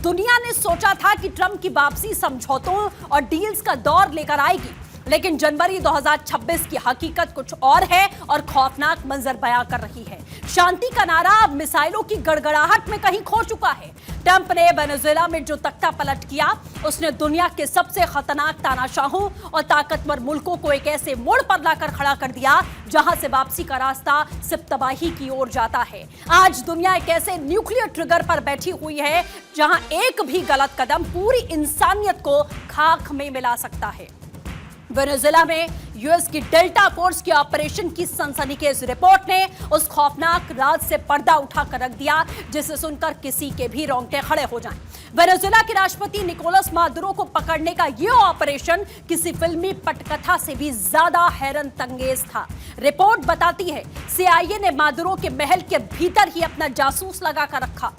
दुनिया ने सोचा था कि ट्रंप की वापसी समझौतों और डील्स का दौर लेकर आएगी, लेकिन जनवरी 2026 की हकीकत कुछ और है और खौफनाक मंजर बयां कर रही है। शांति का नारा अब मिसाइलों की गड़गड़ाहट में कहीं खो चुका है। ट्रंप ने वेनेजुएला में जो तख्ता पलट किया, उसने दुनिया के सबसे खतरनाक तानाशाहों और ताकतवर मुल्कों को एक ऐसे मोड़ पर लाकर खड़ा कर दिया जहां से वापसी का रास्ता सिर्फ तबाही की ओर जाता है। आज दुनिया एक ऐसे न्यूक्लियर ट्रिगर पर बैठी हुई है जहां एक भी गलत कदम पूरी इंसानियत को खाक में मिला सकता है। वेनेजुएला में यूएस की डेल्टा फोर्स के ऑपरेशन की सनसनीखेज रिपोर्ट ने उस खौफनाक राज से पर्दा उठाकर रख दिया जिसे सुनकर किसी के भी रोंगटे खड़े हो जाएं। वेनेजुएला के राष्ट्रपति निकोलस मादुरो को पकड़ने का यह ऑपरेशन किसी फिल्मी पटकथा से भी ज्यादा हैरत अंगेज था। रिपोर्ट बताती है सीआईए ने मादुरो के महल के भीतर ही अपना जासूस लगाकर रखा,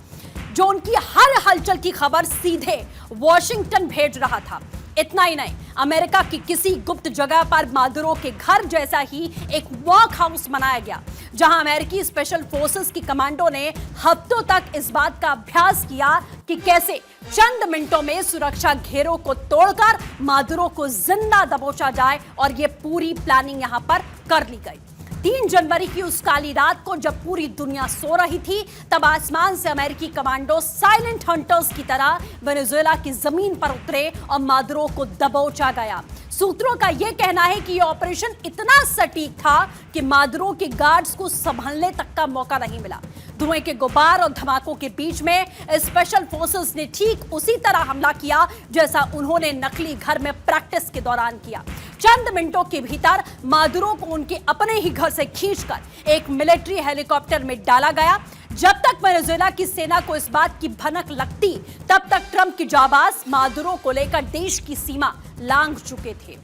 जो उनकी हर हलचल की खबर सीधे वॉशिंगटन भेज रहा था। इतना ही नहीं, अमेरिका की किसी गुप्त जगह पर मादुरो के घर जैसा ही एक वॉक हाउस बनाया गया, जहां अमेरिकी स्पेशल फोर्सेस की कमांडो ने हफ्तों तक इस बात का अभ्यास किया कि कैसे चंद मिनटों में सुरक्षा घेरों को तोड़कर मादुरो को जिंदा दबोचा जाए, और यह पूरी प्लानिंग यहां पर कर ली गई। 3 जनवरी की उस काली रात को जब पूरी दुनिया सो रही थी, तब आसमान से अमेरिकी कमांडो साइलेंट हंटर्स की तरह वेनेजुएला की जमीन पर उतरे और मादुरो को दबोचा गया। सूत्रों का यह कहना है कि यह ऑपरेशन इतना सटीक था कि मादुरो के गार्ड्स को संभलने तक का मौका नहीं मिला। धुएं के गुबार और धमाकों के बीच में स्पेशल फोर्सेस ने ठीक उसी तरह हमला किया जैसा उन्होंने नकली घर में प्रैक्टिस के दौरान किया। चंद मिनटों के भीतर मादुरो को उनके अपने ही घर से खींचकर एक मिलिट्री हेलीकॉप्टर में डाला गया। जब तक वेनेजुएला की सेना को इस बात की भनक लगती, तब तक ट्रंप की जाबाज मादुरो को लेकर देश की सीमा लांघ चुके थे।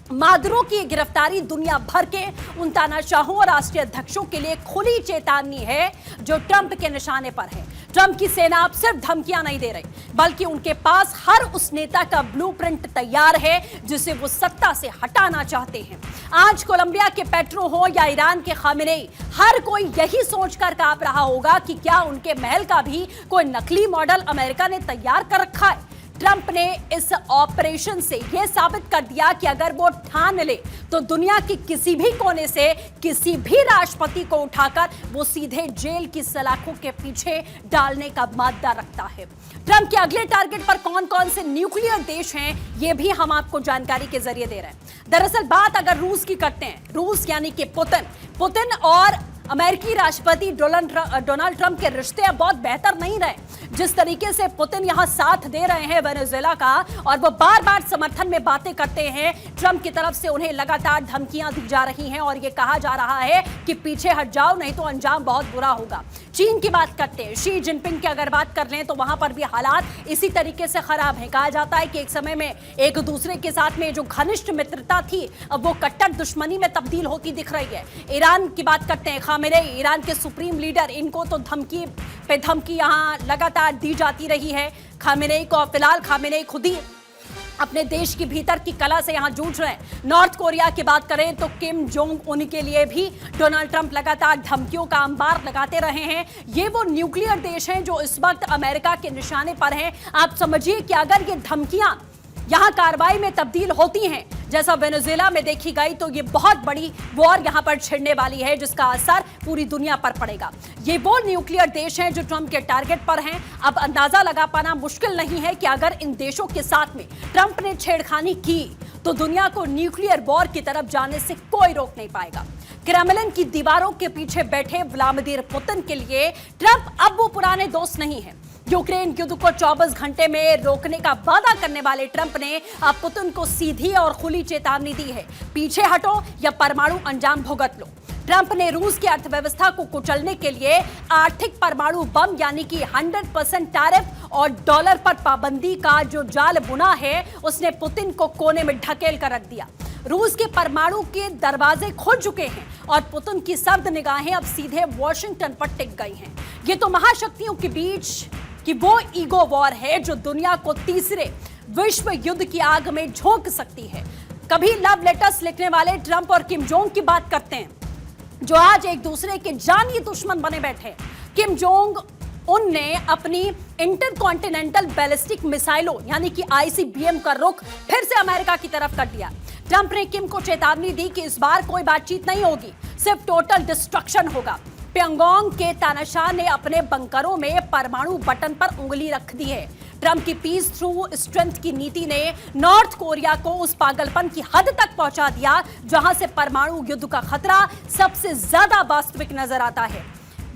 मादुरो की गिरफ्तारी दुनिया भर के उन तानाशाहों और राष्ट्रीय अध्यक्षों के लिए खुली चेतावनी है जो ट्रंप के निशाने पर है। ट्रंप की सेना अब सिर्फ धमकियां नहीं दे रही, बल्कि उनके पास हर उस नेता का ब्लूप्रिंट तैयार है जिसे वो सत्ता से हटाना चाहते हैं। आज कोलंबिया के पेट्रो हो या ईरान के खामेनेई, हर कोई यही सोचकर कांप रहा होगा कि क्या उनके महल का भी कोई नकली मॉडल अमेरिका ने तैयार कर रखा है। ट्रंप ने इस ऑपरेशन से यह साबित कर दिया कि अगर वो ठान ले तो दुनिया के किसी भी कोने से किसी भी राष्ट्रपति को उठाकर वो सीधे जेल की सलाखों के पीछे डालने का मादा रखता है। ट्रंप के अगले टारगेट पर कौन कौन से न्यूक्लियर देश हैं, ये भी हम आपको जानकारी के जरिए दे रहे हैं। दरअसल बात अगर रूस की करते हैं, रूस यानी कि पुतिन और अमेरिकी राष्ट्रपति डोनाल्ड ट्रंप के रिश्ते अब बहुत बेहतर नहीं रहे। जिस तरीके से पुतिन यहां साथ दे रहे हैं वेनेजुएला का, और वो बार बार समर्थन में बातें करते हैं, ट्रंप की तरफ से उन्हें लगातार धमकियां दी जा रही हैं और ये कहा जा रहा है कि पीछे हट जाओ नहीं तो अंजाम बहुत बुरा होगा। चीन की बात करते हैं, शी जिनपिंग की अगर बात कर लें तो वहां पर भी हालात इसी तरीके से खराब है। कहा जाता है कि एक समय में एक दूसरे के साथ में जो घनिष्ठ मित्रता थी, अब वो कट्टर दुश्मनी में तब्दील होती दिख रही है। ईरान की बात करते हैं, खामेनेई ईरान के सुप्रीम लीडर, इनको तो धमकी पे धमकी यहां लगातार दी जाती रही है। खामेनेई को फिलहाल खामेनेई खुद ही अपने देश के भीतर की कला से यहां जूझ रहे हैं। नॉर्थ कोरिया की बात करें तो किम जोंग उन के लिए भी डोनाल्ड ट्रंप लगातार धमकियों का अंबार लगाते रहे हैं। ये वो न्यूक्लियर देश हैं जो इस वक्त अमेरिका के निशाने पर हैं। आप समझिए कि अगर ये धमकियां यहां कार्रवाई में तब्दील होती हैं जैसा वेनेजुएला में देखी गई, तो ये बहुत बड़ी वॉर यहां पर छिड़ने वाली है जिसका असर पूरी दुनिया पर पड़ेगा। ये वो न्यूक्लियर देश हैं जो ट्रंप के टारगेट पर हैं। अब अंदाजा लगा पाना मुश्किल नहीं है कि अगर इन देशों के साथ में ट्रंप ने छेड़खानी की तो दुनिया को न्यूक्लियर वॉर की तरफ जाने से कोई रोक नहीं पाएगा। क्रेमलिन की दीवारों के पीछे बैठे व्लादिमीर पुतिन के लिए ट्रंप अब वो पुराने दोस्त नहीं है। यूक्रेन युद्ध को 24 घंटे में रोकने का वादा करने वाले ट्रंप ने अब पुतिन को सीधी और खुली चेतावनी दी है, पीछे हटो या परमाणु अंजाम भुगत लो। ट्रंप ने रूस की अर्थव्यवस्था को कुचलने के लिए आर्थिक परमाणु बम यानी कि 100% टैरिफ और डॉलर पर पाबंदी का जो जाल बुना है, उसने पुतिन को कोने में ढकेल कर रख दिया। रूस के परमाणु के दरवाजे खुल चुके हैं और पुतिन की सर्द निगाहें अब सीधे वॉशिंगटन पर टिक गई हैं। ये तो महाशक्तियों के बीच कि वो ईगो वॉर है जो दुनिया को तीसरे विश्व युद्ध की आग में झोंक सकती है। कभी लव लेटर्स लिखने वाले ट्रंप और किम जोंग की बात करते हैं, जो आज एक दूसरे के जानी दुश्मन बने बैठे हैं। किम जोंग उनने अपनी इंटरकॉन्टिनेंटल बैलिस्टिक मिसाइलों यानी कि आईसीबीएम का रुख फिर से अमेरिका की तरफ कर दिया। ट्रंप ने किम को चेतावनी दी कि इस बार कोई बातचीत नहीं होगी, सिर्फ टोटल डिस्ट्रक्शन होगा। प्योंगयांग के तानाशाह ने अपने बंकरों में परमाणु बटन पर उंगली रख दी है। ट्रंप की पीस थ्रू स्ट्रेंथ की नीति ने नॉर्थ कोरिया को उस पागलपन की हद तक पहुंचा दिया जहां से परमाणु युद्ध का खतरा सबसे ज्यादा वास्तविक नजर आता है।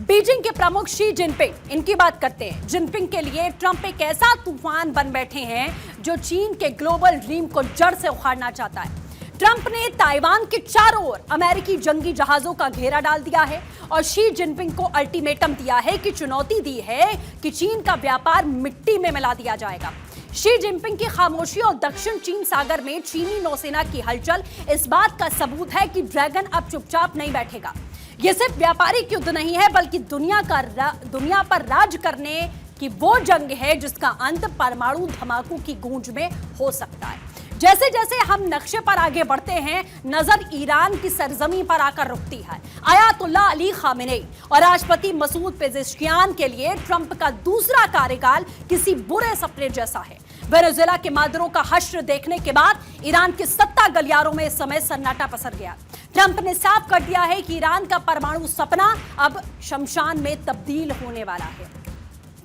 बीजिंग के प्रमुख शी जिनपिंग, इनकी बात करते हैं। जिनपिंग के लिए ट्रंप एक ऐसा तूफान बन बैठे हैं जो चीन के ग्लोबल ड्रीम को जड़ से उखाड़ना चाहता है। ट्रंप ने ताइवान के चारों ओर अमेरिकी जंगी जहाजों का घेरा डाल दिया है और शी जिनपिंग को अल्टीमेटम दिया है कि चुनौती दी है कि चीन का व्यापार मिट्टी में मिला दिया जाएगा। शी जिनपिंग की खामोशी और दक्षिण चीन सागर में चीनी नौसेना की हलचल इस बात का सबूत है कि ड्रैगन अब चुपचाप नहीं बैठेगा। यह सिर्फ व्यापारिक युद्ध नहीं है बल्कि दुनिया पर राज करने की वो जंग है जिसका अंत परमाणु धमाकों की गूंज में हो सकता है। जैसे जैसे हम नक्शे पर आगे बढ़ते हैं, नजर ईरान की सरजमी पर आकर रुकती है। आयतुल्ला अली खामेनेई और राष्ट्रपति मसूद पेजेश्कियान के लिए ट्रंप का दूसरा कार्यकाल किसी बुरे सपने जैसा है। वेनेजुएला के मादुरो का हश्र देखने के बाद ईरान के सत्ता गलियारों में इस समय सन्नाटा पसर गया। ट्रंप ने साफ कर दिया है कि ईरान का परमाणु सपना अब शमशान में तब्दील होने वाला है।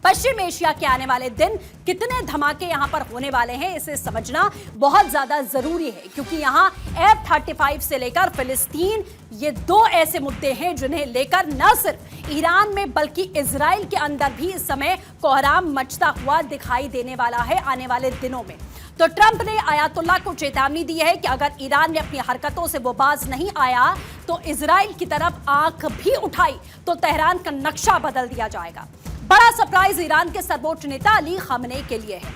पश्चिम एशिया के आने वाले दिन कितने धमाके यहां पर होने वाले हैं, इसे समझना बहुत ज्यादा जरूरी है, क्योंकि यहां F-35 से लेकर फिलिस्तीन, ये दो ऐसे मुद्दे हैं जिन्हें लेकर न सिर्फ ईरान में बल्कि इजराइल के अंदर भी इस समय कोहराम मचता हुआ दिखाई देने वाला है आने वाले दिनों में। तो ट्रंप ने आयतुल्ला को चेतावनी दी है कि अगर ईरान ने अपनी हरकतों से वो बाज नहीं आया तो इजराइल की तरफ आंख भी उठाई तो तेहरान का नक्शा बदल दिया जाएगा। बड़ा सरप्राइज ईरान के सर्वोच्च नेता अली खामेनेई के लिए है।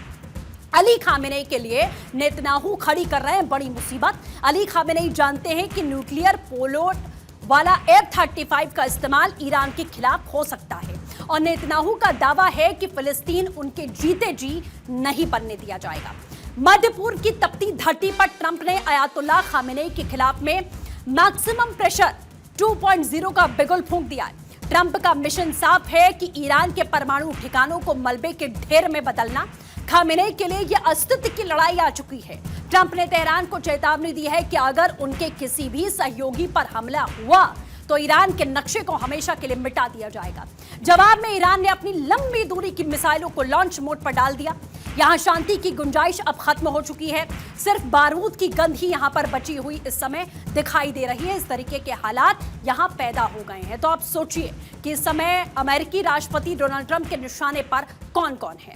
अली खामेनेई के लिए नेतन्याहू खड़ी कर रहे हैं बड़ी मुसीबत। अली खामेनेई जानते हैं कि न्यूक्लियर पेलोड वाला F-35 का इस्तेमाल ईरान के खिलाफ हो सकता है और नेतन्याहू का दावा है कि फिलिस्तीन उनके जीते जी नहीं बनने दिया जाएगा। मध्य पूर्व की तपती धरती पर ट्रंप ने आयतुल्ला खामेनेई के खिलाफ में मैक्सिमम प्रेशर 2.0 का बिगुल फूंक दिया है। ट्रंप का मिशन साफ है कि ईरान के परमाणु ठिकानों को मलबे के ढेर में बदलना। खामेनेई के लिए यह अस्तित्व की लड़ाई आ चुकी है। ट्रंप ने तेहरान को चेतावनी दी है कि अगर उनके किसी भी सहयोगी पर हमला हुआ तो ईरान के नक्शे को हमेशा के लिए मिटा दिया जाएगा। जवाब में ईरान ने अपनी लंबी दूरी की मिसाइलों को लॉन्च मोड पर डाल दिया। यहां शांति की गुंजाइश अब खत्म हो चुकी है, सिर्फ बारूद की गंध ही यहां पर बची हुई इस समय दिखाई दे रही है। इस तरीके के हालात यहां पैदा हो गए हैं। तो आप सोचिए कि इस समय अमेरिकी राष्ट्रपति डोनाल्ड ट्रंप के निशाने पर कौन कौन है।